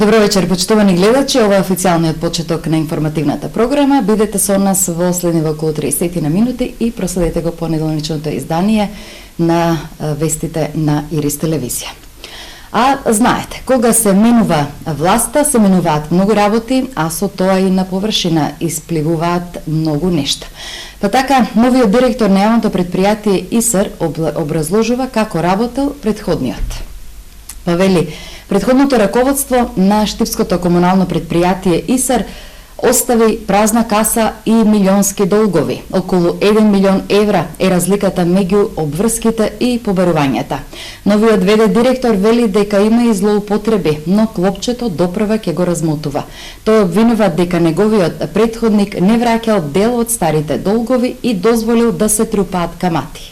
Добро вечер, почитувани гледачи, ова е официјалниот почеток на информативната програма. Бидете со нас во следниве околу 30 на минути и проследете го понеделничното издание на вестите на Ирис телевизија. А знаете, кога се менува власта, се менуваат многу работи, а со тоа и на површина испливуваат многу нешта. Па така, новиот директор на јавното предпријатие ИСР образложува како работел предходниот. Па вели, предходното раководство на Штипското комунално предпријатие ИСР остави празна каса и милионски долгови. Околу 1 милион евра е разликата меѓу обврските и побарувањата. Новиот ВД директор вели дека има и злоупотреби, но клопчето доправа ќе го размотува. Тој обвинува дека неговиот претходник не враќал дел од старите долгови и дозволил да се трупаат камати.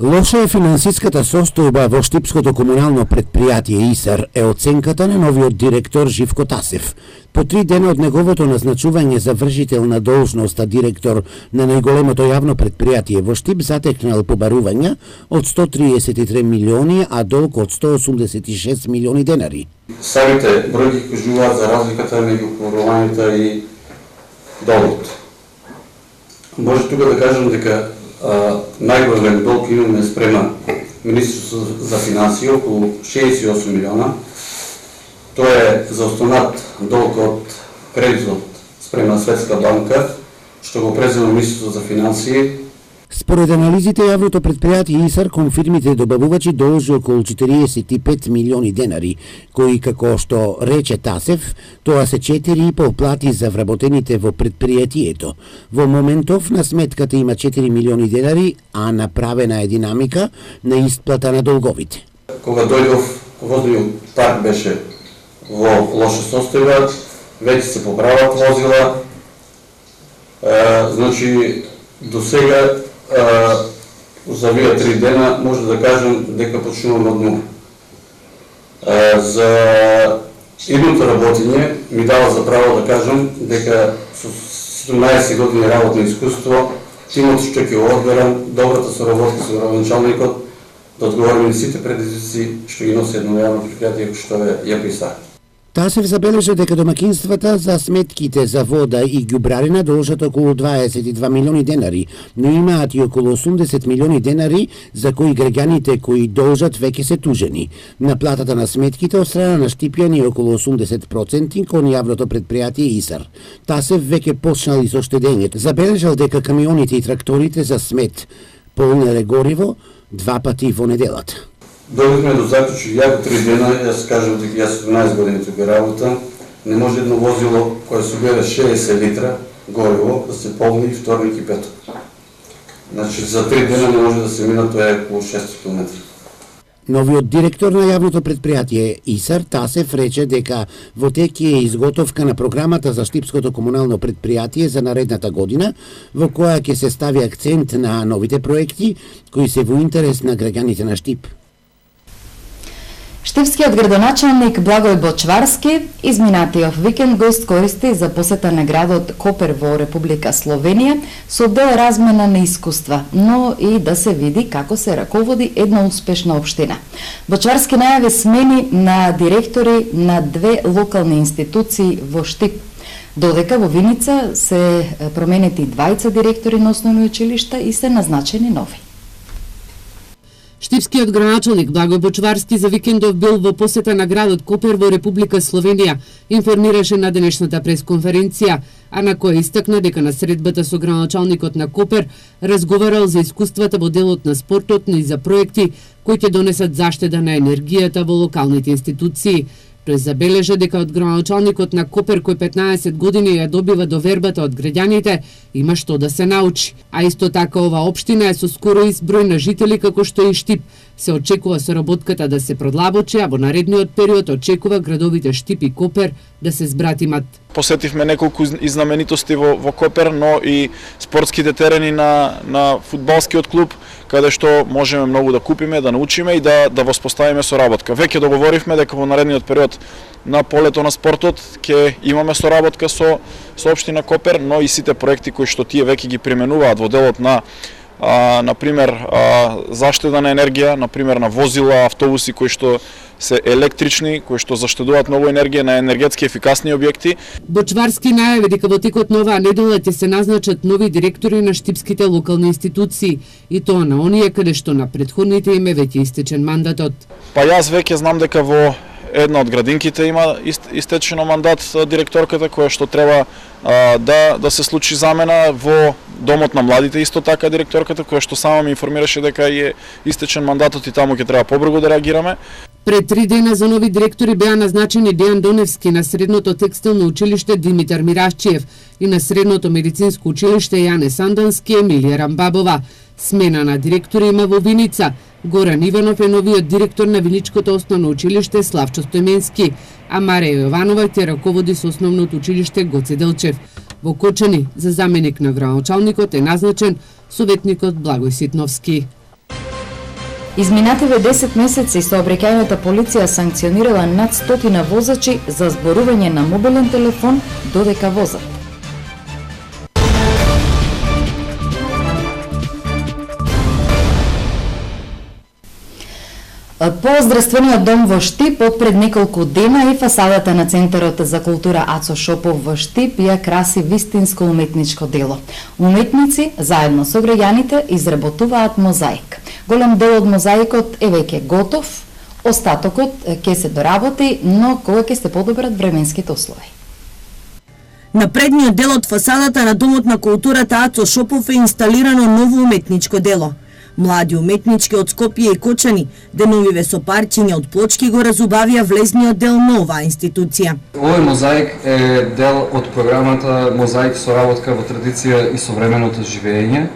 Лоша е финансиската состојба во Штипското комунално предпријатие ИСР е оценката на новиот директор Живко Тасев. По 3 дена од неговото назначување за вршител на должноста директор на најголемото јавно предпријатие во Штип затекнал побарувања од 133 милиони, а долг од 186 милиони денари. Самите бројки кажуваат за разликата меѓу побарувањата и долгот. Може тука да кажам дека најголем долг имаме спрема Министерството за финансии, околу 68 милиона. Тоа е за останат долг од кредитот спрема Светска банка, што го презема Министерството за финансии. Според анализите, јавното предпријатие ИСР кон фирмите добавувачи должи околу 45 милиони денари, кои, како што рече Тасев, тоа се 4,5 плати за вработените во предпријатието. Во моментов на сметката има 4 милиони денари, а направена е динамика на исплата на долговите. Кога дојдов, возниот парк беше во лоша состојба, веќе се поправат возила, значи до сега за овие 3 дена може да кажем дека почнуваме од нула. За идното работење ми дава за право да кажем дека со 17 години работно искуство, тимот што ќе го одберам, добрата соработка со градоначалникот, да одговориме на сите предизвици што ги носи едно јавно предпријатие што е ЈПИСА. Тасев забележа дека домакинствата за сметките за вода и ѓубрарина должат околу 22 милиони денари, но имаат и околу 80 милиони денари за кои граѓаните кои должат веќе се тужени. Наплатата на сметките од страна на Штипјани е околу 80% кон јавното предпријатие ИСР. Тасев веќе почнал и со штедењето. Забележал дека камионите и тракторите за смет полнеле гориво 2 пати во неделата. Дојдовме до заклучок, ја 3 дена, јас кажам дека јас 17 години тука работам, не може едно возило кое се бере 60 литра гориво да се полни и вторник и петок. Значи за 3 дена не може да се мина, тоа е околу 600 км. Новиот директор на јавното предпријатие ИСР Тасев рече дека во тек е изготовка на програмата за Штипското комунално предпријатие за наредната година, во која ќе се стави акцент на новите проекти кои се во интерес на граѓаните на Штип. Штипскиот градоначалник Благој Бочварски изминатиот викенд го искористи за посета на градот Копер во Република Словенија со дел размена на искуства, но и да се види како се раководи една успешна општина. Бочварски најави смени на директори на 2 локални институции во Штип, додека во Виница се променети 20 директори на основни училишта и се назначени нови. Штипскиот градоначалник Благој Бочварски за викендов бил во посета на градот Копер во Република Словенија, информираше на денешната пресконференција, а на која истакна дека на средбата со градоначалникот на Копер разговарал за искуствата во делот на спортот, но и за проекти кои ќе донесат заштеда на енергијата во локалните институции. Тој забележа дека од градоначалникот на Копер, кој 15 години ја добива довербата од граѓаните, има што да се научи. А исто така ова општина е со скоро ист број на жители како што и Штип. Се очекува соработката да се продлабочи, а во наредниот период очекува градовите Штип и Копер да се збратимат. Посетивме неколку знаменитости во Копер, но и спортските терени на фудбалскиот клуб, каде што можеме многу да купиме, да научиме и да воспоставиме соработка. Веќе договоривме дека во наредниот период на полето на спортот ќе имаме соработка со општина Копер, но и сите проекти кои што тие веќе ги применуваат во делот на например заштеда на енергија, например на возила, автобуси кои што се електрични, кои што заштедуваат многу енергија на енергетски ефикасни објекти. Бочварски најави дека во текот на оваа недела ќе се назначат нови директори на штипските локални институции, и тоа на оние каде што на претходните им е веќе истечен мандатот. Па јас веќе знам дека во една од градинките има истечено мандат директорката, која што треба да се случи замена. Во домот на младите исто така директорката, која што само ме информираше дека е истечен мандатот и таму ќе треба побрзо да реагираме. Пред 3 дена за нови директори беа назначени Дејан Доневски на Средното текстилно училиште Димитар Мирашчиев и на Средното медицинско училиште Јане Сандански Емилија Рамбабова. Смена на директори има во Виница. Горан Иванов е новиот директор на Виничкото основно училиште Славчо Стојменски, а Марија Јованова ќе раководи со основното училиште Гоце Делчев. Во Кочани за заменик на градоначалникот е назначен советникот Благој Ситновски. Изминативе 10 месеци сообраќајната полиција санкционирала над 100 возачи за зборување на мобилен телефон додека возат. По здравствениот дом во Штип од пред неколку дена и фасадата на Центарот за култура Ацо Шопов во Штип ја краси вистинско уметничко дело. Уметници заедно со граѓаните изработуваат мозаик. Голем дел од мозаикот е веќе готов, остатокот ќе се доработи, но кога ќе се подобрат временските услови. На предниот дел од фасадата на Домот на културата Ацо Шопов е инсталирано ново уметничко дело. Млади уметнички од Скопје и Кочани, деновиве со парчиња од плочки го разубавија влезниот дел на оваа институција. Овој мозаик е дел од програмата Мозаик соработка во традиција и современото живење,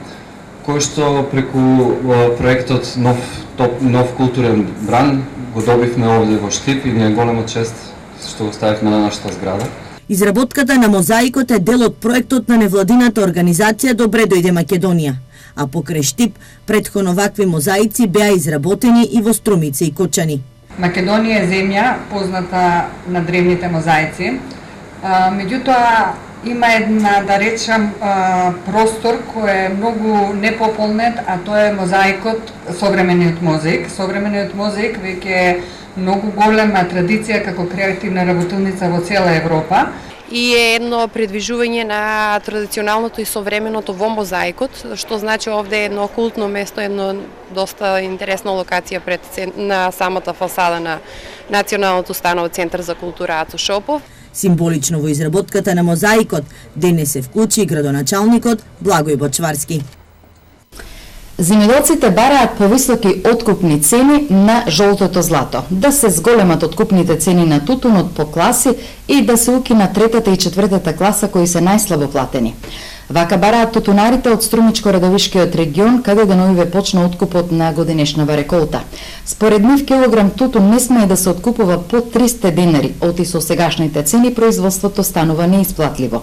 кој што преку проектот Нов културен бран го добивме овде во Штип и ни е голема чест што го ставивме на нашата зграда. Изработката на мозаикот е дел од проектот на невладината организација Добре дојде Македонија. А покрај Штип, претходно вакви мозаици беа изработени и во Струмица и Кочани. Македонија е земја позната на древните мозаици. Меѓутоа, има една, да речам, простор кој е многу непополнет, а тоа е мозаикот, современиот мозаик. Современиот мозаик веќе е многу голема традиција како креативна работилница во цела Европа. И е едно предвижување на традиционалното и современото во мозаикот, што значи овде е едно култно место, едно доста интересна локација пред на самата фасада на Националното станово Центар за култура Ацо Шопов. Символично во изработката на мозаикот денес се вклучи градоначалникот Благој Бочварски. Земјоделците бараат повисоки откупни цени на жолтото злато, да се зголемат откупните цени на тутунот по класи и да се укина третата и четвртата класа кои се најслабо платени. Вака бараат тутунарите од Струмичко-Радовишкиот регион, каде деновиве почна откупот на годинешнава реколта. Според нив килограм тутун не смее да се откупува по 300 денари, оти со сегашните цени производството станува неисплатливо.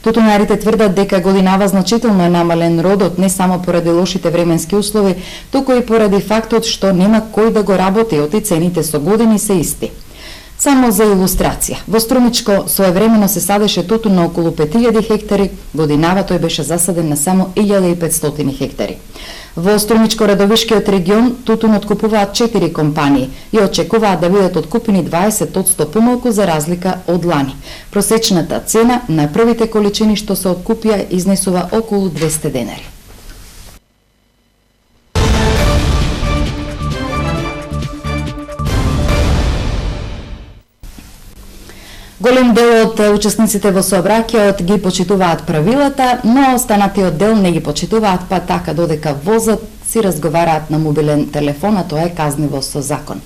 Тутунарите тврдат дека годинава значително е намален родот не само поради лошите временски услови, туку и поради фактот што нема кој да го работи, оти цените со години се исти. Само за илустрација, во Струмичко своевремено се садеше тутун на околу 5000 хектари, годинава тој беше засаден на само 1500 хектари. Во Струмичко-Радовишкиот регион тутун откупуваат 4 компании и очекуваат да бидат откупени 20% помалку за разлика од лани. Просечната цена на првите количини што се откупија изнесува околу 200 денари. Голем дел од учесниците во сообраќајот ги почитуваат правилата, но останатиот дел не ги почитуваат, па така додека возат си разговараат на мобилен телефон, а тоа е казниво со закон.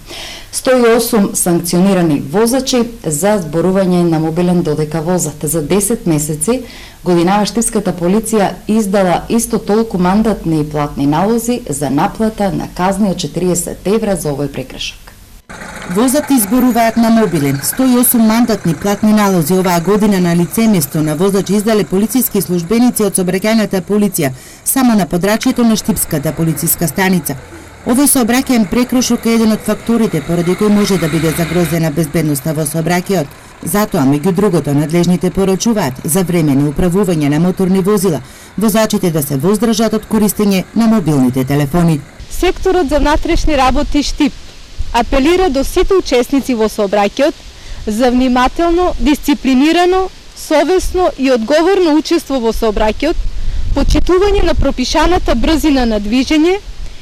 108 санкционирани возачи за зборување на мобилен додека возат. За 10 месеци годинава штипската полиција издала исто толку мандатни и платни налози за наплата на казни од 40 евра за овој прекршок. Возат изборуваат на мобилен. 108 мандатни платни налози оваа година на лице место на воzač издале полициски службеници од сообраќајната полиција само на подрачјето на Штипската полициска станица. Овој сообраќајен прекршок е еден од факторите поради кој може да биде загрозена безбедноста во сообраќајот. Затоа, меѓу другото, надлежните порачуваат за време на управување на моторни возила, возачите да се воздржат од користење на мобилните телефони. Секторот за внатрешни работи Штип апелира до сите учесници во сообраќајот за внимателно, дисциплинирано, совесно и одговорно учество во сообраќајот, почитување на пропишаната брзина на движење,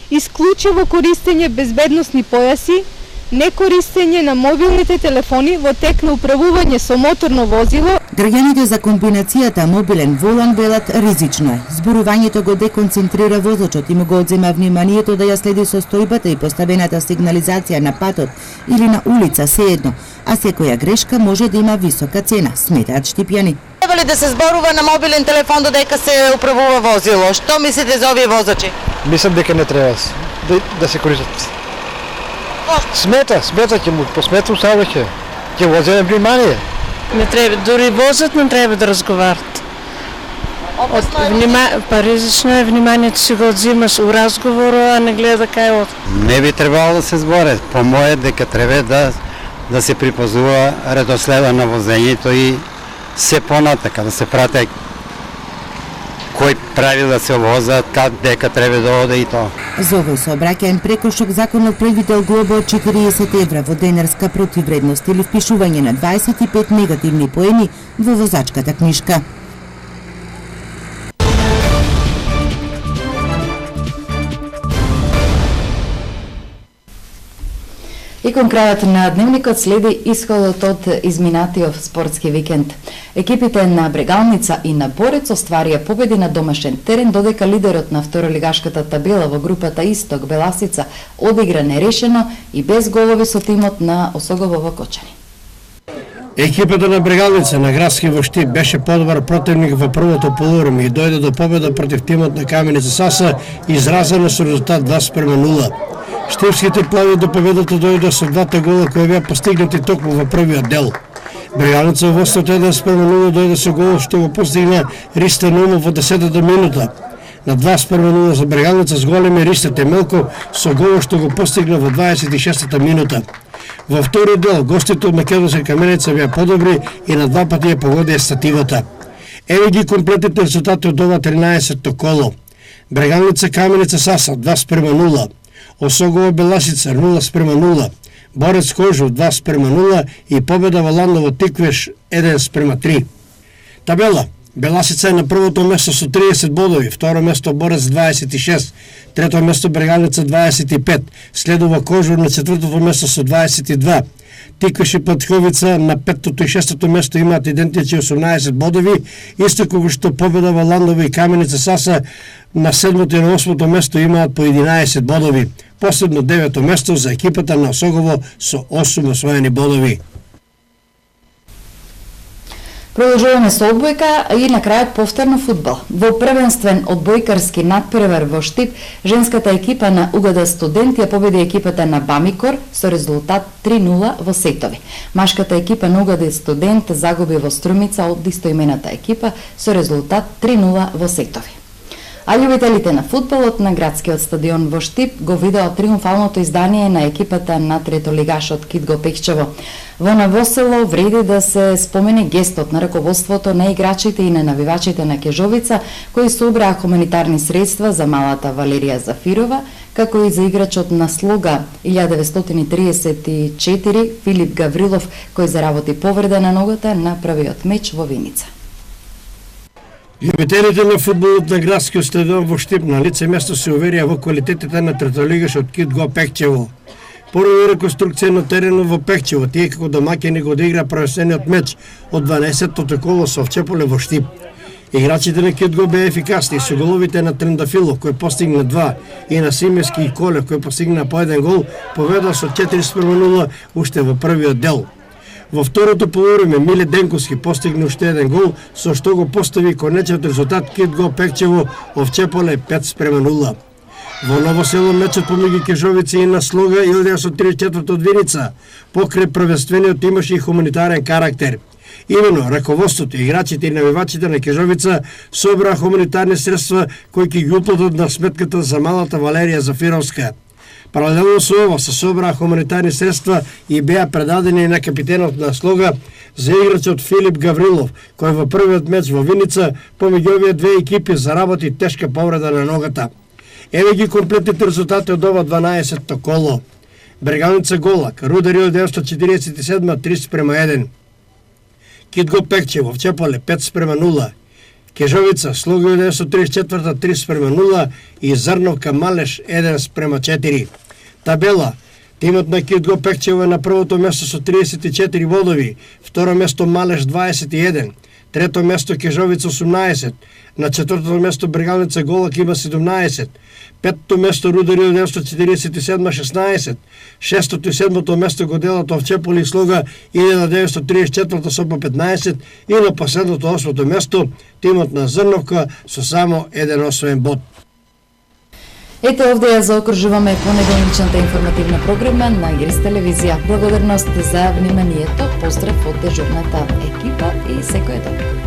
исклучиво користење безбедносни појаси, некористење на мобилните телефони во тек на управување со моторно возило. Граѓаните за комбинацијата мобилен волан велат ризично е. Зборувањето го деконцентрира возачот и му го одзема вниманието да ја следи состојбата и поставената сигнализација на патот или на улица, сеедно, а секоја грешка може да има висока цена, сметаат Штипјани. Треба ли да се зборува на мобилен телефон додека се управува возило? Што мислите за овие возачи? Мислам дека не треба да се користат. Смета ќе му посмету саоbraćaj. Ќе возе на внимание. Не треба, дури возат не треба да разговарат. Ризично е вниманието си го одзимаш у разговору, а не гледа кај од. Не би требало да се зборе. По моје дека треба да се припазува редоследа на возењето и се понатака да се прате кој правила се возат, дека треба да оде и тоа. За овој сообраќаен прекршок законот предвидел глоба од 40 евра во денарска противвредност или впишување на 25 негативни поени во возачката книшка. И кон крајот на дневникот следи исходот од изминатиот спортски викенд. Екипите на Брегалница и на Борец остварија победи на домашен терен, додека лидерот на второлигашката табела во групата Исток, Беласица, одигра нерешено и без голови со тимот на Осогово во Кочани. Екипата на Брегалница на Градски во Штип беше подобар противник во првото полувреме и дојде до победа против тимот на Каменица Саса, изразена со резултат 2:0. Штипските плави до победата дојдоа со двата гола кои беа постигнати токму во првиот дел. Брегалница во водството 1:0 дојде со гол што го постигна Ристе Номов во 10-та минута. На 2:0 за Брегалница с големи Ристе Темелко со гол што го постигна во 26-та минута. Во вториот дел гостите од Македонска Каменица беа подобри и на два пати ја погодија стативата. Еве ги комплетните резултати од ова 13-то коло. Брегалница Каменица Саса 2:0. Осогово Беласица 0:0, Борец Кожов 2:0 и победа во Ландово Тиквеш 1:3. Табела: Беласица е на првото место со 30 бодови, второ место Борец 26, трето место Брегалница 25, следува Кожов на четвртото место со 22. Тиквеш и Патковица на петтото и шестото место имаат идентични 18 бодови, исто како што победа во Ландово и Каменица Саса на седмото и на осмото место имаат по 11 бодови. Последно девето место за екипата на Осогово со 8 освоени бодови. Продолжуваме со одбојка и на крајот повторно фудбал. Во првенствен одбојкарски надпревар во Штип, женската екипа на УГД Студент ја победи екипата на Бамикор со резултат 3:0 во сетови. Машката екипа на УГД Студент загуби во Струмица од истоимената екипа со резултат 3:0 во сетови. А љубителите на фудбалот на градскиот стадион во Штип го видеа триумфалното издание на екипата на третолигашот Китго Пекчево. Во Новосело вреди да се спомене гестот на раководството на играчите и на навивачите на Кежовица, кои собраа хуманитарни средства за малата Валерија Зафирова, како и за играчот на Слога 1934 Филип Гаврилов, кој заработи повреда на ногата на првиот меч во Виница. Љубителите на фудбалот на градскиот стадион во Штип на лице место се уверија во квалитетите на третолигашот Китго Пекчево. Поради реконструкција на теренот во Пекчево, тие како домаќини го одигра првенствениот меч од 12-тото коло со Овчеполе во Штип. Играчите на Китго беа ефикасни со головите на Трендафилов кој постигна 2 и на Симески и Колев кој постигна по 1 гол, победа со 4:0 уште во првиот дел. Во второто полувреме Миле Денковски постигна уште 1 гол, со што го постави конечниот резултат Китго Пекчево Овчеполе 5:0. Во Новосело мечот помеѓу Кежовица и на Слога Илдија со 34 од Виница. Покрај првенствениот имаше и хуманитарен карактер. Имено, раководството, играчите и навивачите на Кежовица собраа хуманитарни средства кои ќе ги уплатат на сметката за малата Валерија Зафировска. Паралелно со ова се собраа хуманитарни средства и беа предадени на капитенот на Слога за играчот Филип Гаврилов, кој во првиот меч во Виница помеѓу овие две екипи заработи тешка повреда на ногата. Еве ги комплетните резултати од ова 12-то коло. Брегалница Голак, Руда 1947 3:1. Китго Пекчево, Вчепале 5:0. Кежовица, Слуга 1934 3:0 и Зрновка Малеш 1:4. Табела, тимот на Китго Пекчево е на првото место со 34 водови, второ место Малеш 21, трето место Кежовица 18, на четвртото место Брегалница Голак има 17, петтото место Рудари 1947 16, шестото и седмото место го делат Овчеполи и Слуга 1934 со по 15 и на последното осмото место тимот на Зрновка со само 1 освоен бод. Ете овде ја заокружуваме понеделничната информативна програма на Ирис телевизија. Благодарност за вниманието, поздрав од дежурната екипа и секој добро.